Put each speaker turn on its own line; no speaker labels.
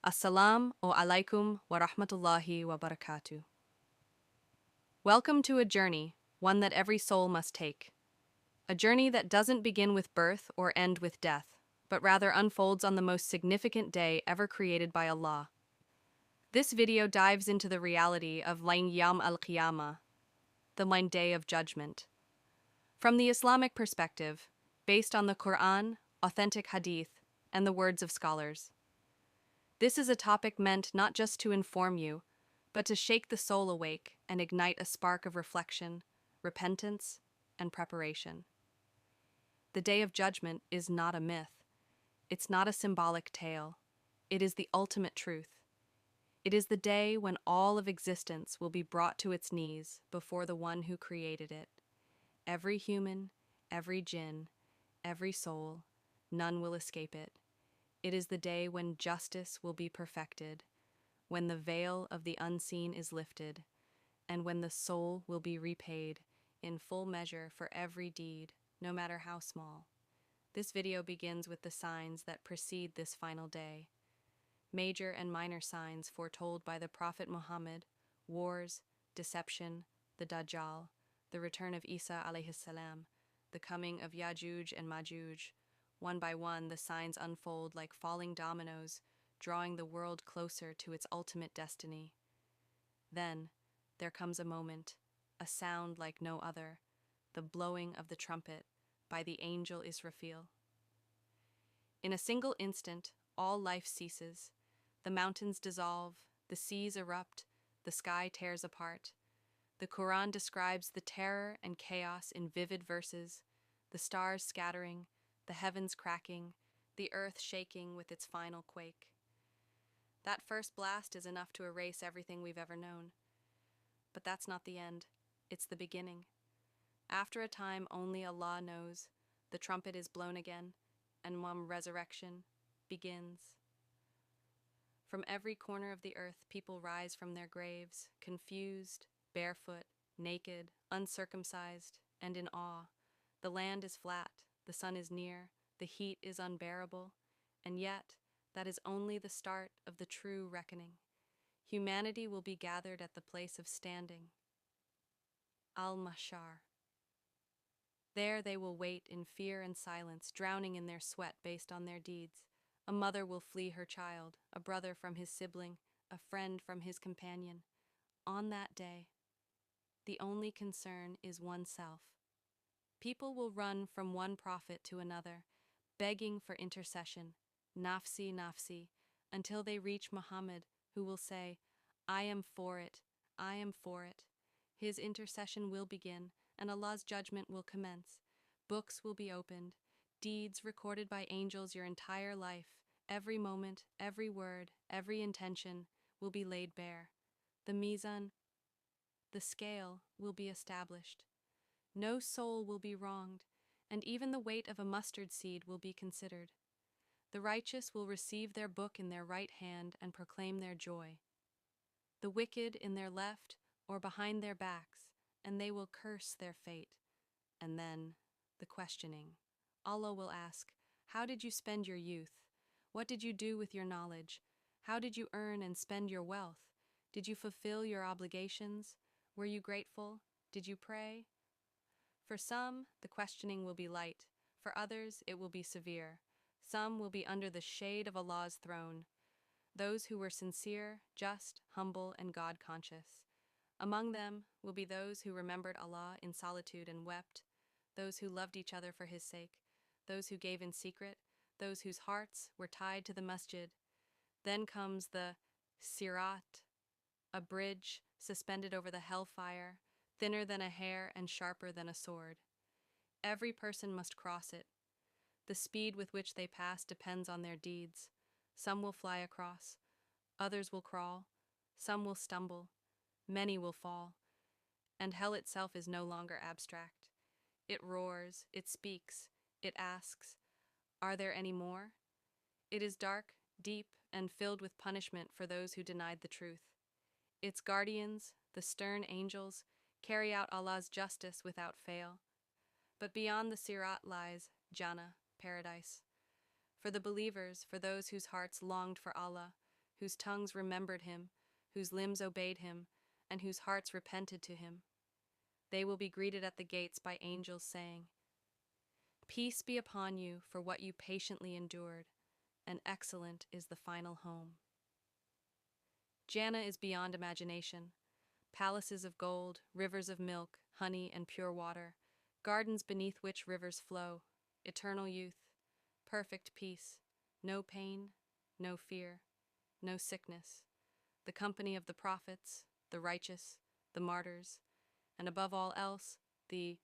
Assalamu alaikum wa rahmatullahi wa barakatuh. Welcome to a journey, one that every soul must take. A journey that doesn't begin with birth or end with death, but rather unfolds on the most significant day ever created by Allah. This video dives into the reality of Yawm al-Qiyamah, the day of judgment. From the Islamic perspective, based on the Qur'an, authentic Hadith, and the words of scholars. This is a topic meant not just to inform you, but to shake the soul awake and ignite a spark of reflection, repentance, and preparation. The Day of Judgment is not a myth. It's not a symbolic tale. It is the ultimate truth. It is the day when all of existence will be brought to its knees before the one who created it. Every human, every jinn, every soul, none will escape it. It is the day when justice will be perfected, when the veil of the unseen is lifted, and when the soul will be repaid in full measure for every deed, no matter how small. This video begins with the signs that precede this final day. Major and minor signs foretold by the Prophet Muhammad: wars, deception, the Dajjal, the return of Isa alayhi salam, the coming of Yajuj and Majuj. One by one, the signs unfold like falling dominoes, drawing the world closer to its ultimate destiny. Then, there comes a moment, a sound like no other, the blowing of the trumpet by the Angel Israfil. In a single instant, all life ceases. The mountains dissolve, the seas erupt, the sky tears apart. The Quran describes the terror and chaos in vivid verses, the stars scattering, the heavens cracking, the earth shaking with its final quake. That first blast is enough to erase everything we've ever known. But that's not the end. It's the beginning. After a time only Allah knows, the trumpet is blown again, and one resurrection begins. From every corner of the earth, people rise from their graves, confused, barefoot, naked, uncircumcised, and in awe. The land is flat. The sun is near, the heat is unbearable, and yet that is only the start of the true reckoning. Humanity will be gathered at the place of standing, al-Mahshar. There they will wait in fear and silence, drowning in their sweat based on their deeds. A mother will flee her child, a brother from his sibling, a friend from his companion. On that day, the only concern is oneself. People will run from one prophet to another, begging for intercession, nafsi, nafsi, until they reach Muhammad, who will say, I am for it, I am for it. His intercession will begin, and Allah's judgment will commence. Books will be opened, deeds recorded by angels your entire life, every moment, every word, every intention will be laid bare. The mizan, the scale, will be established. No soul will be wronged, and even the weight of a mustard seed will be considered. The righteous will receive their book in their right hand and proclaim their joy. The wicked in their left or behind their backs, and they will curse their fate. And then, the questioning. Allah will ask, how did you spend your youth? What did you do with your knowledge? How did you earn and spend your wealth? Did you fulfill your obligations? Were you grateful? Did you pray? For some, the questioning will be light. For others, it will be severe. Some will be under the shade of Allah's throne. Those who were sincere, just, humble, and God-conscious. Among them will be those who remembered Allah in solitude and wept, those who loved each other for His sake, those who gave in secret, those whose hearts were tied to the masjid. Then comes the sirat, a bridge suspended over the hellfire, thinner than a hair and sharper than a sword. Every person must cross it. The speed with which they pass depends on their deeds. Some will fly across, others will crawl, some will stumble, many will fall. And hell itself is no longer abstract. It roars, it speaks, it asks, are there any more? It is dark, deep, and filled with punishment for those who denied the truth. Its guardians, the stern angels, carry out Allah's justice without fail. But beyond the sirat lies Jannah, paradise. For the believers, for those whose hearts longed for Allah, whose tongues remembered him, whose limbs obeyed him, and whose hearts repented to him. They will be greeted at the gates by angels saying, "Peace be upon you for what you patiently endured, and excellent is the final home." Jannah is beyond imagination. Palaces of gold, rivers of milk, honey, and pure water, gardens beneath which rivers flow, eternal youth, perfect peace, no pain, no fear, no sickness, the company of the prophets, the righteous, the martyrs, and above all else, the